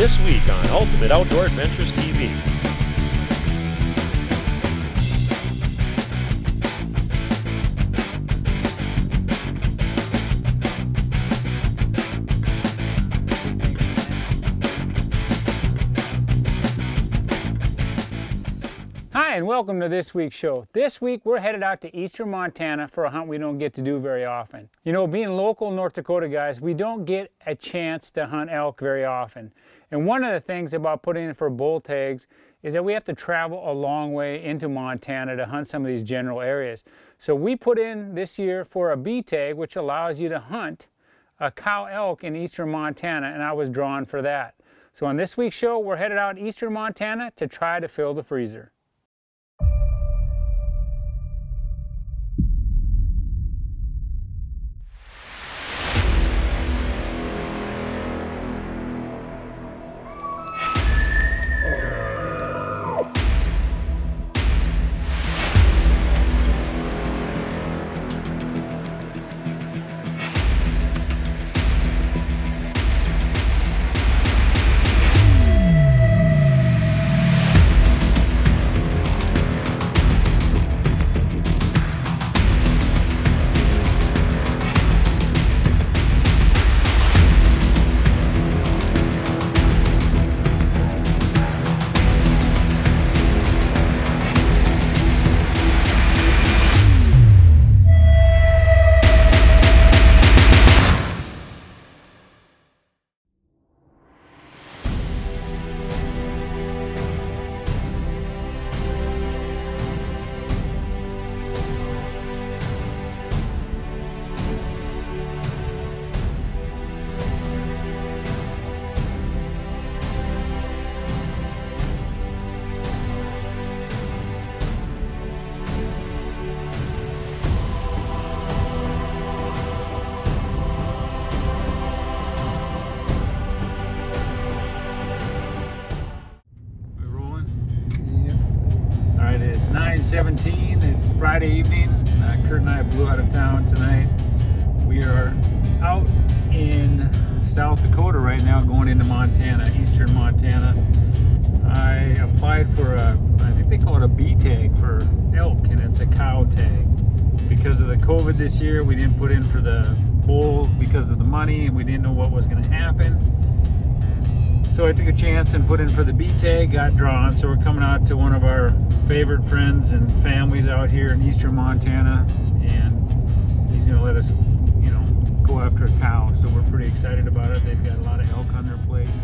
This week on Ultimate Outdoor Adventures TV. Hi, and welcome to this week's show. This week we're headed out to eastern Montana for a hunt we don't get to do very often. You know, being local North Dakota guys, we don't get a chance to hunt elk very often. And one of the things about putting in for bull tags is that we have to travel a long way into Montana to hunt some of these general areas. So we put in this year for a B tag, which allows you to hunt a cow elk in eastern Montana, and I was drawn for that. So on this week's show, we're headed out eastern Montana to try to fill the freezer. It's 9:17, it's Friday evening. Kurt and I blew out of town tonight. We are out in South Dakota right now, going into Montana, eastern Montana. I applied for I think they call it a B tag for elk, and it's a cow tag. Because of the COVID this year, we didn't put in for the bulls because of the money, and we didn't know what was going to happen. So I took a chance and put in for the B tag, got drawn. So we're coming out to one of our favorite friends and families out here in eastern Montana, and he's going to let us, go after a cow. So we're pretty excited about it. They've got a lot of elk on their place.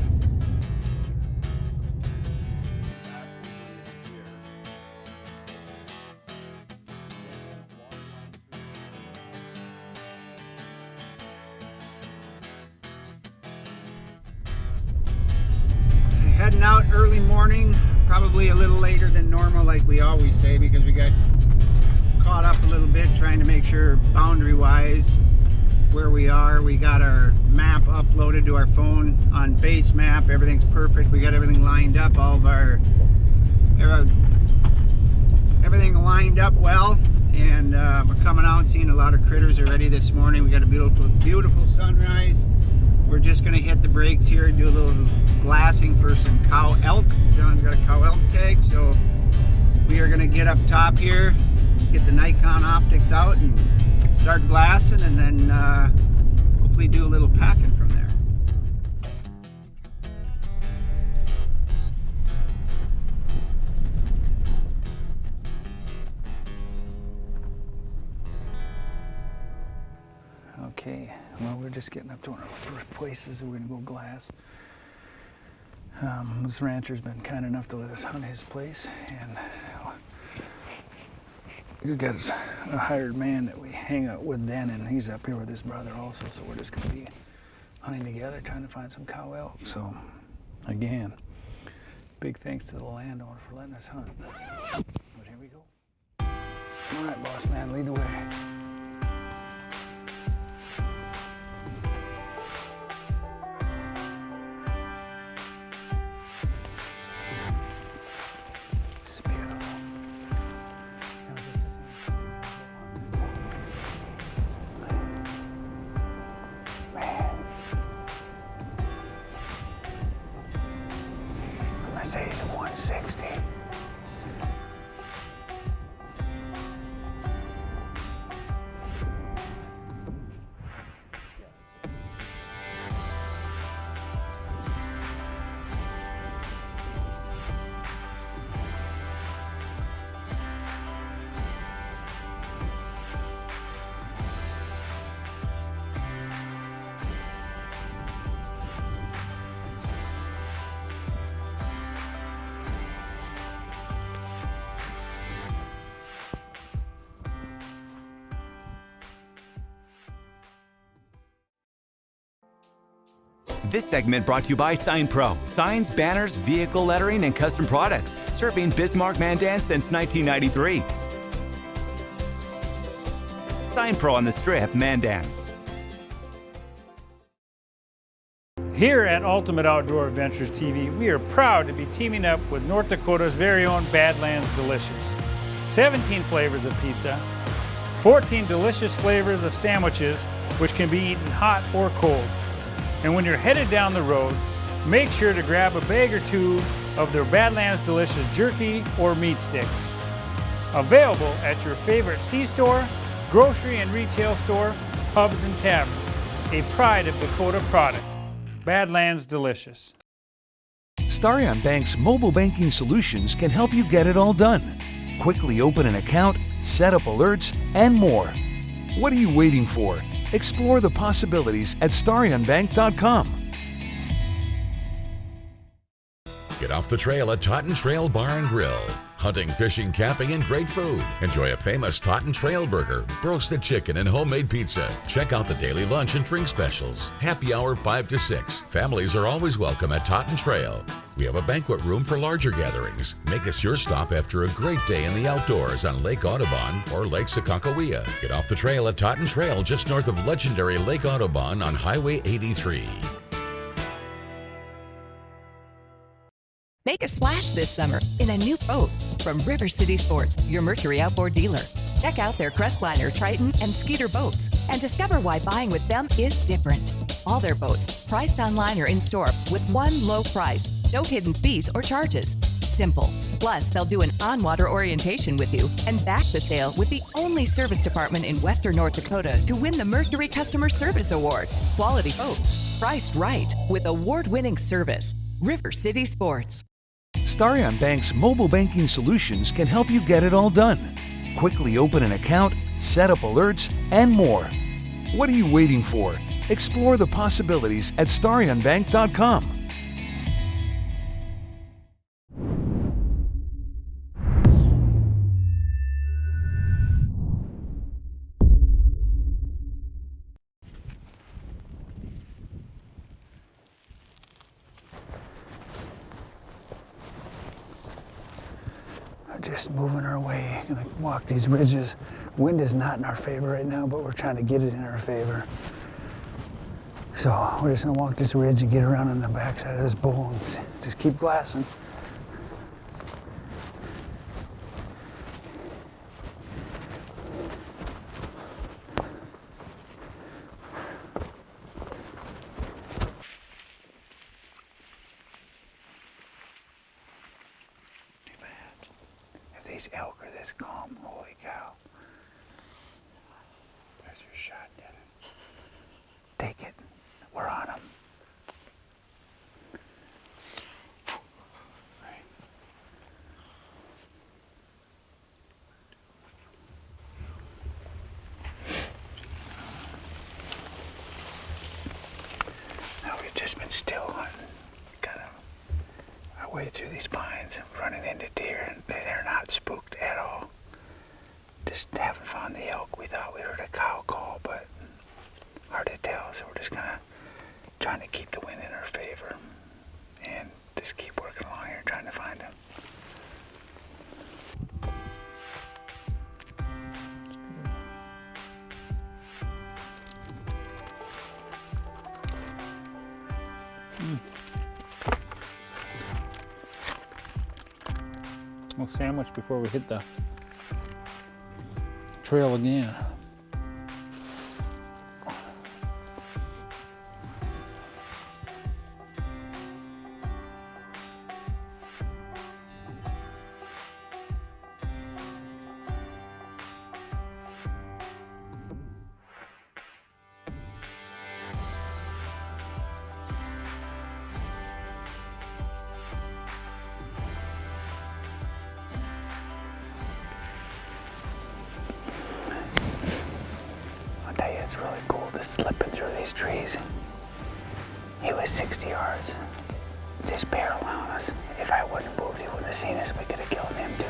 Heading out early morning, probably a little later than normal, like we always say, because we got caught up a little bit trying to make sure boundary wise where we are. We got our map uploaded to our phone on Base Map. Everything's perfect. We got everything lined up, all of our everything lined up well, and we're coming out and seeing a lot of critters already this morning. We got a beautiful sunrise. We're just going to hit the brakes here and do a little glassing for some cow elk. John's got a cow elk tag, so we are going to get up top here, get the Nikon optics out and start glassing, and then hopefully do a little packing from there. Okay, well, we're just getting up to one of our first places that we're going to go glass. This rancher's been kind enough to let us hunt his place, and he's got a hired man that we hang out with then, and he's up here with his brother also, so we're just going to be hunting together, trying to find some cow elk. So, again, big thanks to the landowner for letting us hunt. But here we go. All right, boss man, lead the way. This segment brought to you by Sign Pro. Signs, banners, vehicle lettering, and custom products. Serving Bismarck, Mandan since 1993. Sign Pro on the Strip, Mandan. Here at Ultimate Outdoor Adventures TV, we are proud to be teaming up with North Dakota's very own Badlands Delicious. 17 flavors of pizza, 14 delicious flavors of sandwiches, which can be eaten hot or cold. And when you're headed down the road, make sure to grab a bag or two of their Badlands Delicious jerky or meat sticks. Available at your favorite C-store, grocery and retail store, pubs and taverns. A pride of Dakota product. Badlands Delicious. Starion Bank's mobile banking solutions can help you get it all done. Quickly open an account, set up alerts, and more. What are you waiting for? Explore the possibilities at starionbank.com. Get off the trail at Totten Trail Bar and Grill. Hunting, fishing, camping, and great food. Enjoy a famous Totten Trail burger, roasted chicken, and homemade pizza. Check out the daily lunch and drink specials. Happy hour 5 to 6. Families are always welcome at Totten Trail. We have a banquet room for larger gatherings. Make us your stop after a great day in the outdoors on Lake Audubon or Lake Sakakawea. Get off the trail at Totten Trail just north of legendary Lake Audubon on Highway 83. Make a splash this summer in a new boat from River City Sports, your Mercury outboard dealer. Check out their Crestliner, Triton, and Skeeter boats and discover why buying with them is different. All their boats priced online or in store with one low price, no hidden fees or charges. Simple. Plus, they'll do an on-water orientation with you and back the sale with the only service department in Western North Dakota to win the Mercury Customer Service Award. Quality boats, priced right, with award-winning service. River City Sports. Starion Bank's mobile banking solutions can help you get it all done. Quickly open an account, set up alerts, and more. What are you waiting for? Explore the possibilities at starionbank.com. Just moving our way, gonna walk these ridges. Wind is not in our favor right now, but we're trying to get it in our favor. So we're just gonna walk this ridge and get around on the backside of this bowl and just keep glassing. These elk are this calm, holy cow. There's your shot, Devin. Take it. We're on them. Right. Now we've just been still hunting, kind of our way through these pines, running into deer, and they're not spooked at all. Just haven't found the elk. We thought we heard a cow call, but hard to tell, so we're just kind of trying to keep the wind in our favor and just keep working along here trying to find them. We'll sandwich before we hit the trail again. I'll tell you, it's really cool just slipping through these trees. He was 60 yards, just barreling on us. If I wouldn't have moved, he wouldn't have seen us. We could have killed him too.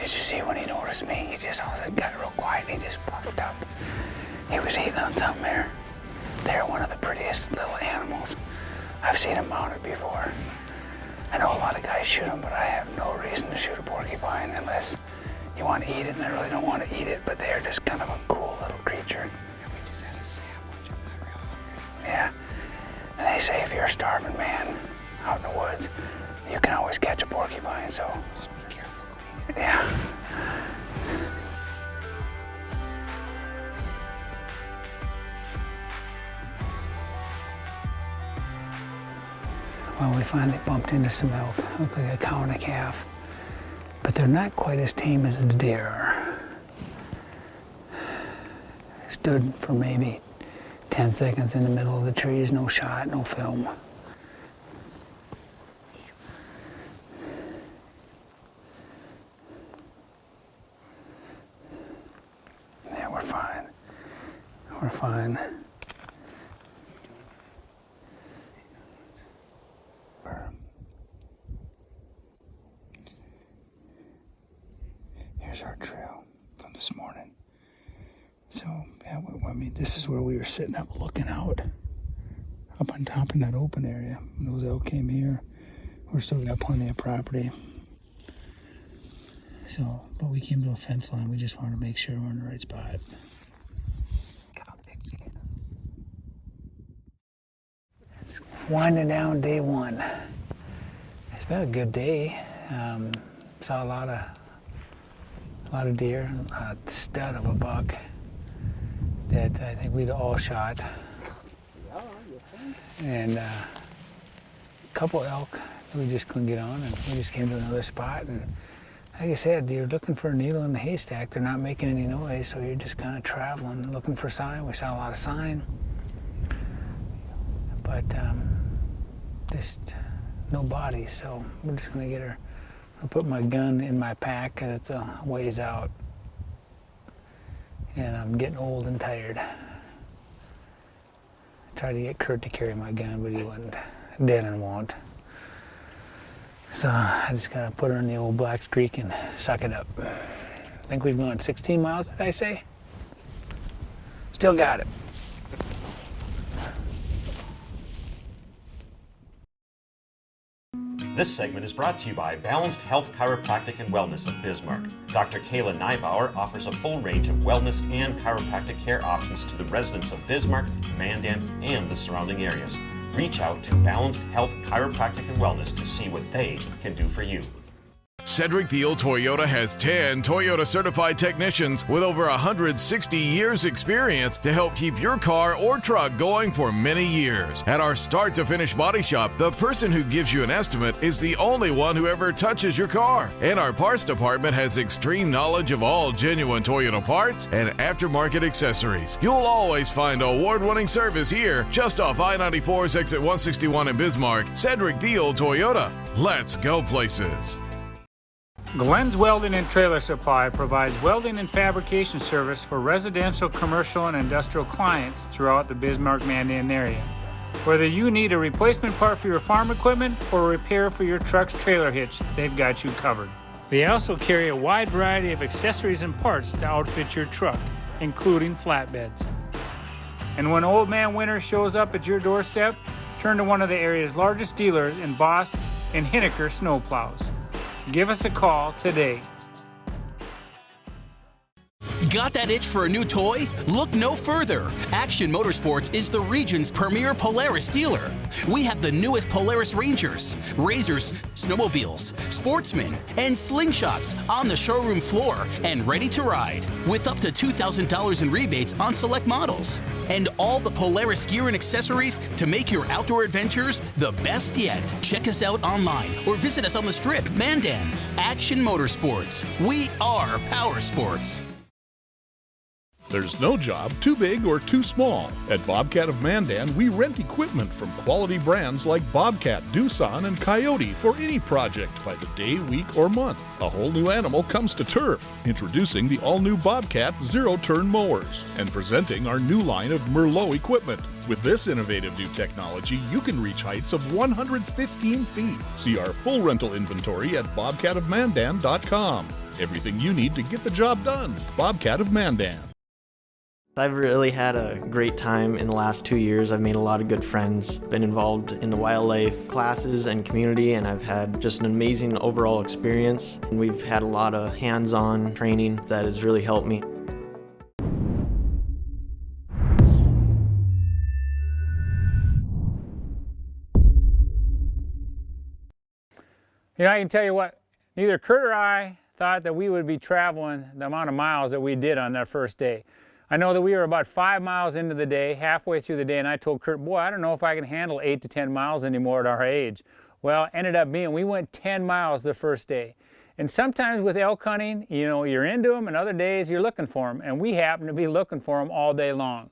Did you see when he noticed me? He just all of a sudden got real quiet and he just puffed up. He was eating on something there. They're one of the prettiest little animals. I've seen them mounted before. I know a lot of guys shoot them, but I have no reason to shoot a porcupine unless you want to eat it, and I really don't want to eat it, but they're just kind of a cool little creature. We just had a sandwich. I'm not real hungry. Yeah. And they say if you're a starving man out in the woods, you can always catch a porcupine, so just be careful. Yeah. Well, we finally bumped into some elk. Look like a cow and a calf. But they're not quite as tame as the deer are. Stood for maybe 10 seconds in the middle of the trees, no shot, no film. Yeah, we're fine. We're fine. Here's our trail from this morning. So, yeah, I mean, this is where we were sitting up looking out. Up on top in that open area. When those elk came here, we're still got plenty of property. So, but we came to a fence line. We just wanted to make sure we're in the right spot. It's winding down day one. It's been a good day. Saw a lot of deer, a stud of a buck that I think we'd all shot. And a couple elk that we just couldn't get on, and we just came to another spot. And like I said, you're looking for a needle in the haystack. They're not making any noise, so you're just kind of traveling, looking for sign. We saw a lot of sign, but just no bodies. So we're just gonna get her. I'll put my gun in my pack because it's a ways out. And I'm getting old and tired. I tried to get Kurt to carry my gun, but he wasn't. Dead and won't. So I just gotta put her in the old Blacks Creek and suck it up. I think we've gone 16 miles, did I say? Still got it. This segment is brought to you by Balanced Health Chiropractic and Wellness of Bismarck. Dr. Kayla Neibauer offers a full range of wellness and chiropractic care options to the residents of Bismarck, Mandan, and the surrounding areas. Reach out to Balanced Health Chiropractic and Wellness to see what they can do for you. Cedric Thiel Toyota has 10 Toyota certified technicians with over 160 years experience to help keep your car or truck going for many years. At our start to finish body shop, the person who gives you an estimate is the only one who ever touches your car. And our parts department has extreme knowledge of all genuine Toyota parts and aftermarket accessories. You'll always find award-winning service here, just off I-94's exit 161 in Bismarck. Cedric Thiel Toyota. Let's go places. Glenn's Welding and Trailer Supply provides welding and fabrication service for residential, commercial, and industrial clients throughout the Bismarck-Mandan area. Whether you need a replacement part for your farm equipment or repair for your truck's trailer hitch, they've got you covered. They also carry a wide variety of accessories and parts to outfit your truck, including flatbeds. And when Old Man Winter shows up at your doorstep, turn to one of the area's largest dealers in Boss and Hinneker snowplows. Give us a call today. Got that itch for a new toy? Look no further. Action Motorsports is the region's premier Polaris dealer. We have the newest Polaris Rangers, Razors, snowmobiles, sportsmen, and slingshots on the showroom floor and ready to ride, with up to $2,000 in rebates on select models. And all the Polaris gear and accessories to make your outdoor adventures the best yet. Check us out online or visit us on the Strip, Mandan. Action Motorsports. We are power sports. There's no job too big or too small. At Bobcat of Mandan, we rent equipment from quality brands like Bobcat, Doosan, and Coyote for any project by the day, week, or month. A whole new animal comes to turf. Introducing the all-new Bobcat zero-turn mowers and presenting our new line of Merlot equipment. With this innovative new technology, you can reach heights of 115 feet. See our full rental inventory at bobcatofmandan.com. Everything you need to get the job done. Bobcat of Mandan. I've really had a great time in the last 2 years. I've made a lot of good friends, been involved in the wildlife classes and community, and I've had just an amazing overall experience. And we've had a lot of hands-on training that has really helped me. You know, I can tell you what, neither Kurt or I thought that we would be traveling the amount of miles that we did on that first day. I know that we were about 5 miles into the day, halfway through the day, and I told Kurt, boy, I don't know if I can handle 8 to 10 miles anymore at our age. Well, ended up being, we went 10 miles the first day. And sometimes with elk hunting, you know, you're into them, and other days you're looking for them, and we happened to be looking for them all day long.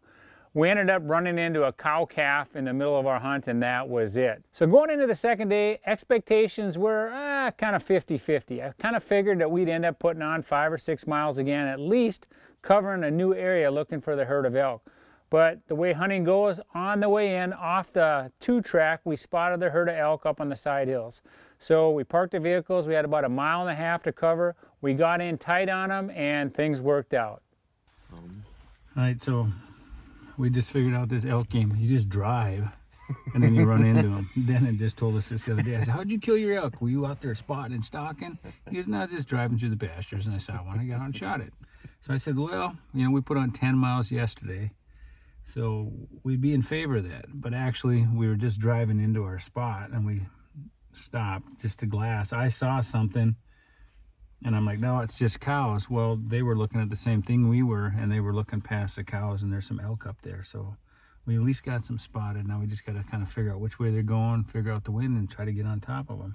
We ended up running into a cow-calf in the middle of our hunt, and that was it. So going into the second day, expectations were kind of 50-50. I kind of figured that we'd end up putting on 5 or 6 miles again, at least covering a new area looking for the herd of elk. But the way hunting goes, on the way in, off the 2-track, we spotted the herd of elk up on the side hills. So we parked the vehicles, we had about 1.5 miles to cover. We got in tight on them, and things worked out. All right, so we just figured out this elk game. You just drive, and then you run into them. Dennis just told us this the other day. I said, how'd you kill your elk? Were you out there spotting and stalking? He goes, no, I was just driving through the pastures, and I saw one. I got out and shot it. So I said, well, you know, we put on 10 miles yesterday, so we'd be in favor of that. But actually, we were just driving into our spot, and we stopped just to glass. I saw something, and I'm like, no, it's just cows. Well, they were looking at the same thing we were, and they were looking past the cows, and there's some elk up there. So we at least got some spotted. Now we just got to kind of figure out which way they're going, figure out the wind, and try to get on top of them.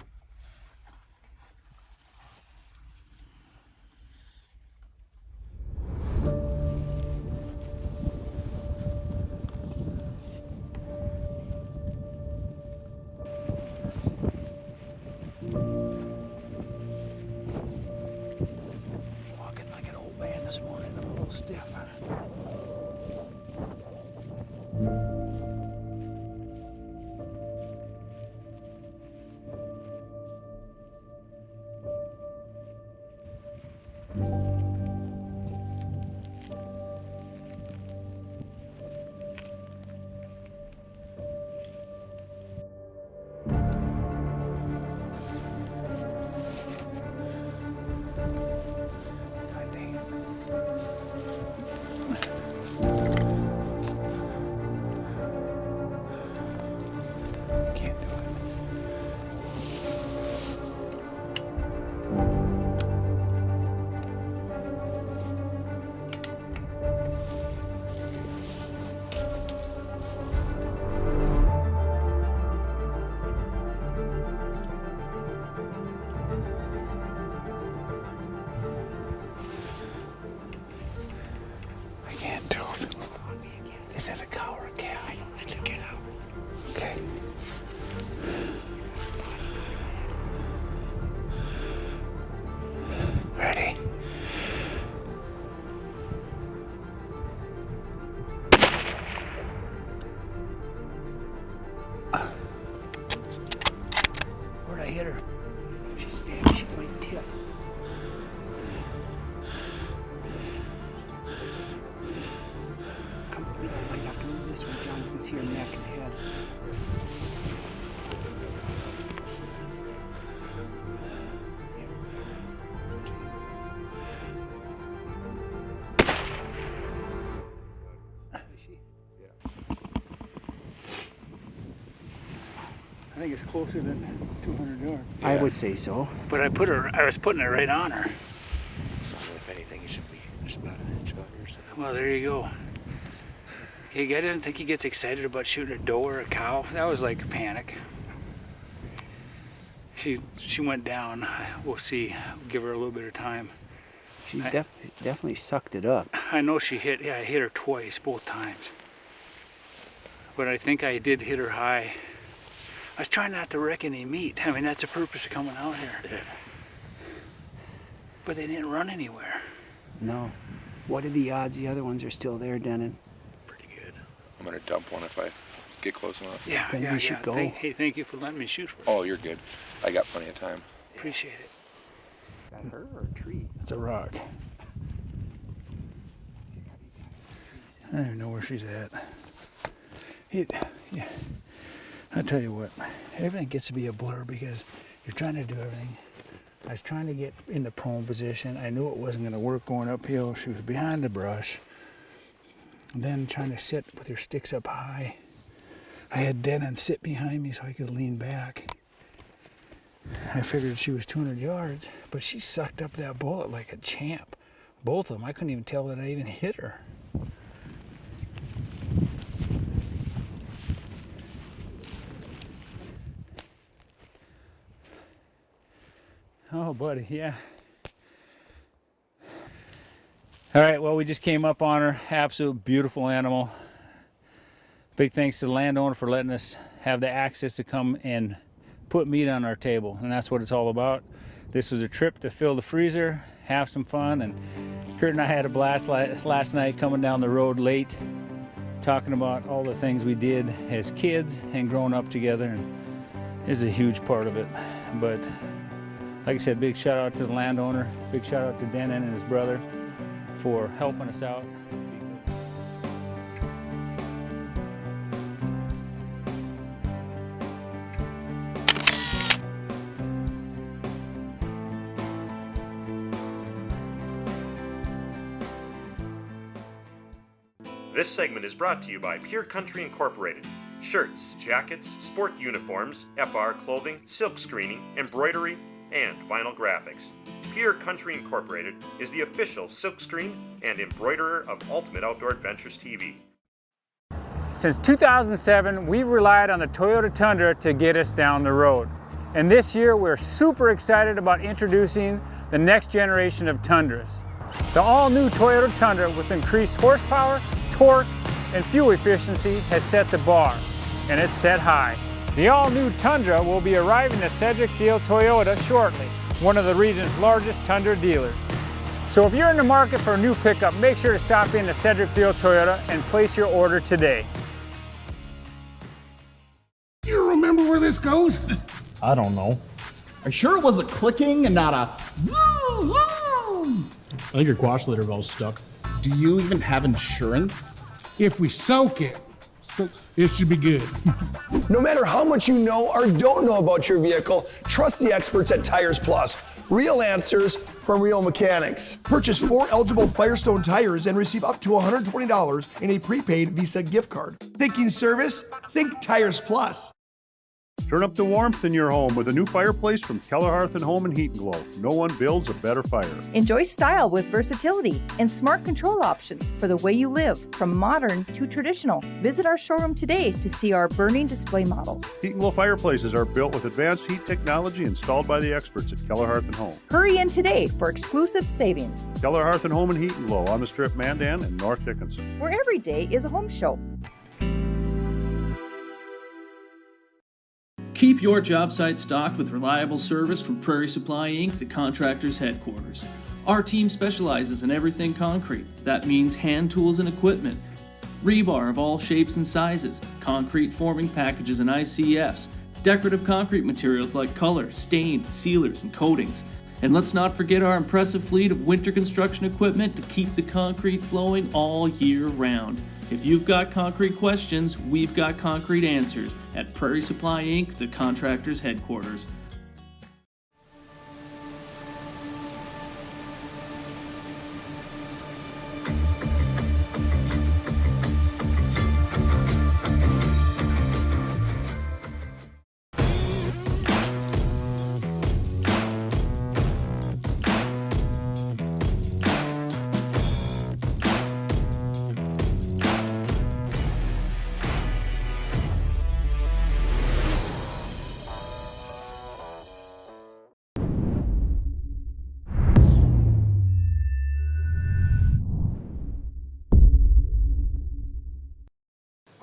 Walking like an old man this morning. I'm a little stiff. Hit her. She's there. She might tip. Come, you might have to move this one, John. You can see her neck and head. I think it's closer than 200 yards. Yeah. I would say so. But I was putting it right on her. So if anything, it should be just about an inch out here. So. Well, there you go. Okay, guy doesn't think he gets excited about shooting a doe or a cow. That was like a panic. She went down. We'll see. We'll give her a little bit of time. She definitely sucked it up. I know she hit. Yeah, I hit her twice, both times. But I think I did hit her high. I was trying not to wreck any meat. I mean, that's the purpose of coming out here. Yeah. But they didn't run anywhere. No. What are the odds the other ones are still there, Denon? Pretty good. I'm gonna dump one if I get close enough. Yeah, then we should go. Hey, thank you for letting me shoot for you. Oh, you're good. I got plenty of time. Appreciate it. that her or a tree? It's a rock. I don't even know where she's at. Yeah. I'll tell you what, everything gets to be a blur because you're trying to do everything. I was trying to get in the prone position. I knew it wasn't going to work going uphill. She was behind the brush. And then trying to sit with your sticks up high. I had Denon sit behind me so I could lean back. I figured she was 200 yards, but she sucked up that bullet like a champ. Both of them. I couldn't even tell that I even hit her. Oh, buddy, yeah. All right, well, we just came up on her. Absolute beautiful animal. Big thanks to the landowner for letting us have the access to come and put meat on our table, and that's what it's all about. This was a trip to fill the freezer, have some fun, and Kurt and I had a blast last night coming down the road late, talking about all the things we did as kids and growing up together, and this is a huge part of it. But like I said, big shout out to the landowner, big shout out to Denon and his brother for helping us out. This segment is brought to you by Pure Country Incorporated. Shirts, jackets, sport uniforms, FR clothing, silk screening, embroidery, and vinyl graphics. Pure Country Incorporated is the official silkscreen and embroiderer of Ultimate Outdoor Adventures TV. Since 2007, we've relied on the Toyota Tundra to get us down the road. And this year, we're super excited about introducing the next generation of Tundras. The all-new Toyota Tundra with increased horsepower, torque, and fuel efficiency has set the bar, and it's set high. The all-new Tundra will be arriving to Cedric Field Toyota shortly, one of the region's largest Tundra dealers. So if you're in the market for a new pickup, make sure to stop in to Cedric Field Toyota and place your order today. You remember where this goes? I don't know. Are you sure it was a clicking and not a zzz, zzz? I think your quash litter valve's stuck. Do you even have insurance? If we soak it, it should be good. No matter how much you know or don't know about your vehicle, trust the experts at Tires Plus. Real answers from real mechanics. Purchase 4 eligible Firestone tires and receive up to $120 in a prepaid Visa gift card. Thinking service? Think Tires Plus. Turn up the warmth in your home with a new fireplace from Keller Hearth & Home and Heat & Glow. No one builds a better fire. Enjoy style with versatility and smart control options for the way you live, from modern to traditional. Visit our showroom today to see our burning display models. Heat & Glow fireplaces are built with advanced heat technology installed by the experts at Keller Hearth & Home. Hurry in today for exclusive savings. Keller Hearth & Home and Heat & Glow on the Strip, Mandan and North Dickinson. Where every day is a home show. Keep your job site stocked with reliable service from Prairie Supply Inc., the contractor's headquarters. Our team specializes in everything concrete. That means hand tools and equipment, rebar of all shapes and sizes, concrete forming packages and ICFs, decorative concrete materials like color, stain, sealers, and coatings. And let's not forget our impressive fleet of winter construction equipment to keep the concrete flowing all year round. If you've got concrete questions, we've got concrete answers at Prairie Supply Inc., the contractor's headquarters.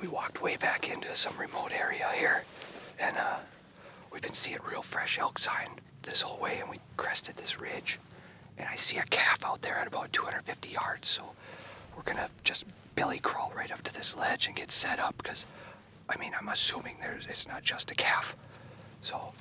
We walked way back into some remote area here, and we've been seeing real fresh elk sign this whole way, and we crested this ridge, and I see a calf out there at about 250 yards, so we're gonna just belly crawl right up to this ledge and get set up, because, I mean, I'm assuming it's not just a calf, so...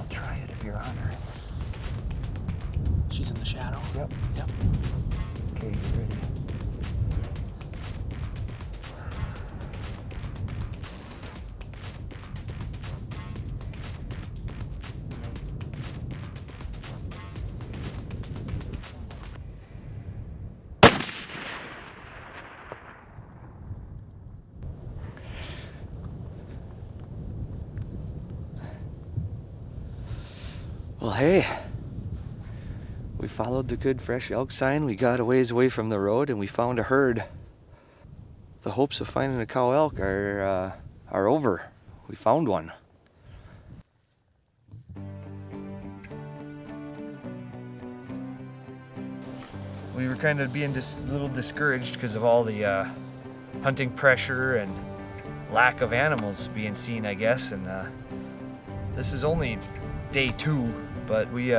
try it if you're on her. She's in the shadow. Yep. Yep. Okay, ready. Well, hey, we followed the good fresh elk sign. We got a ways away from the road and we found a herd. The hopes of finding a cow elk are over. We found one. We were kind of being just a little discouraged because of all the hunting pressure and lack of animals being seen, I guess. And this is only day 2, but we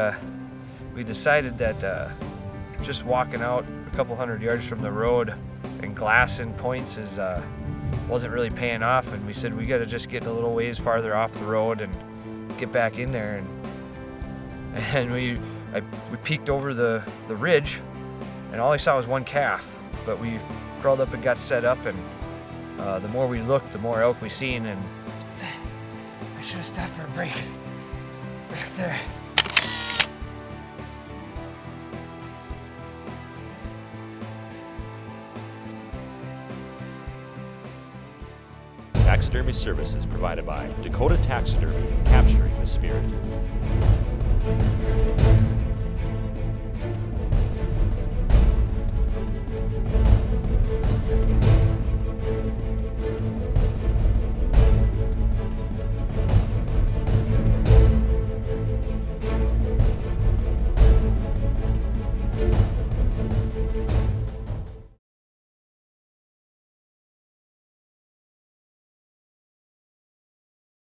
decided that just walking out a couple hundred yards from the road and glassing points wasn't really paying off, and we said we got to just get a little ways farther off the road and get back in there. And we peeked over the ridge, and all I saw was one calf. But we crawled up and got set up, and the more we looked, the more elk we seen. And I should have stopped for a break. Back there. Taxidermy services provided by Dakota Taxidermy, capturing the spirit.